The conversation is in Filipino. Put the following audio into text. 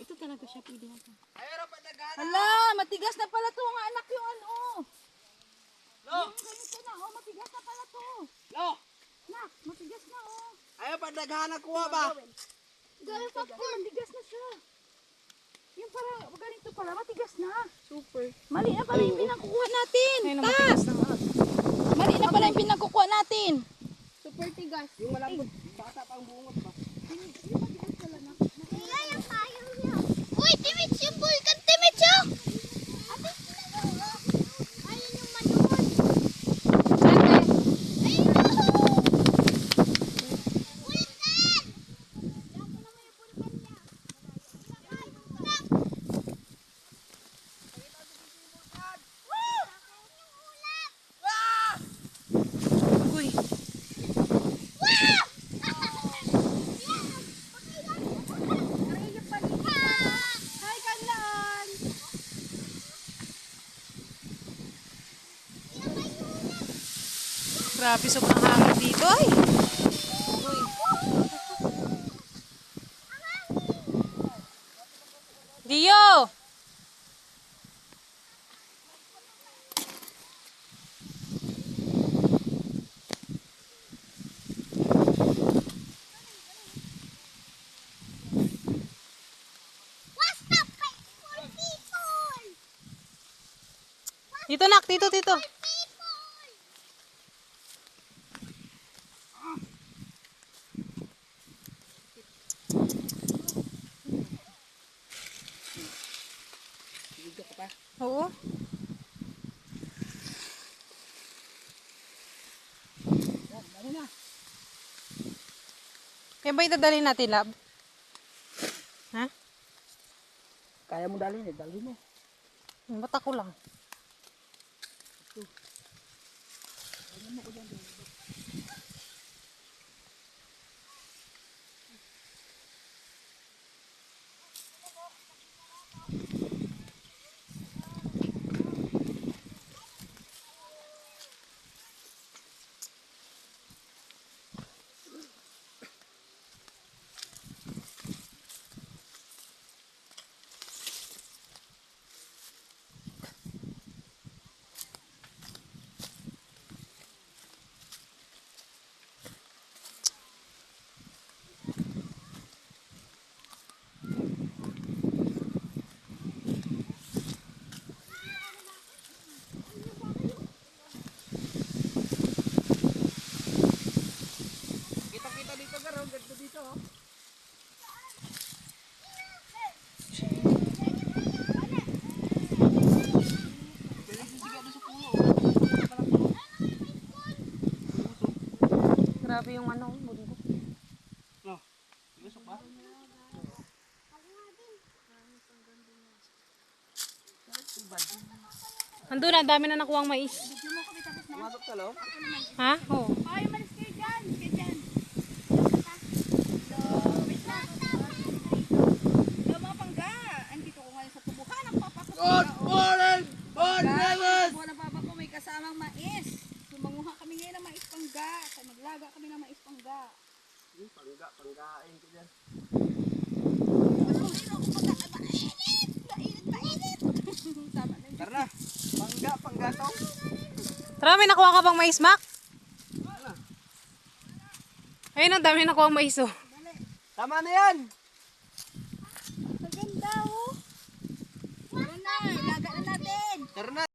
Ito talaga siya, pwede na ito. Ayun pa nagana. Hala, matigas na pala to ang anak yung ano. Lo. Yung ganito na, oh, matigas na pala to. Lo. Nak, matigas na, oh. Ayun pa nagana kuha ba? Dahil popcorn, matigas na siya. Yung parang, ganito pala, matigas na. Super. Mali na pala yung pinagkukuha natin. Ayun, Tas! matigas na nga. Mali na pala yung pinagkukuha natin. Super tigas. Yung malambot, bata pang bungot ba? Uy, Timits yung vulkan, Timits yung! Atis na yung, ayun yung manuhod. Ayun yung! Vulkan! Laki naman yung vulkan niya. Woo! Yung ulap! Uy. Wow! Hi, Kanlan! Grabe, sobrang hangin dito. Ay. Uy. Dio! What's up, for people? Dito nak, dito, dito. People! Video ka pa. Oo. Dali na. Kaya ba itadali natin, lab? Ha? Kaya mo dalhin eh, dalhin mo. Ba't ako lang? Kita-kita dito garo, ganda dito oh. Grabe yung ano, bundok. No. Lusok ba? Andun na, dami na nakuha ang mais. Pumasok ka lo? Ha? Oo. Ay, malis kayo dyan. Kayo dyan. Yung mga pangga. Andito ko ngayon sa tubuhan. Ang papasok. Good morning! Good morning! Tubuhan ng papa ko may kasamang mais. Sumanguha kami ngayon ng mais pangga. Kaya maglaga kami ng mais pangga. Panggain ko dyan. Tama na yun. Tara na. Panggatong. Tara, may nakuha ka bang mais, Mac? Ayun, ang dami nakuha ang mais, oh. Tama na yan! Maganda oh. Tara na, ilaga na natin. Tara na!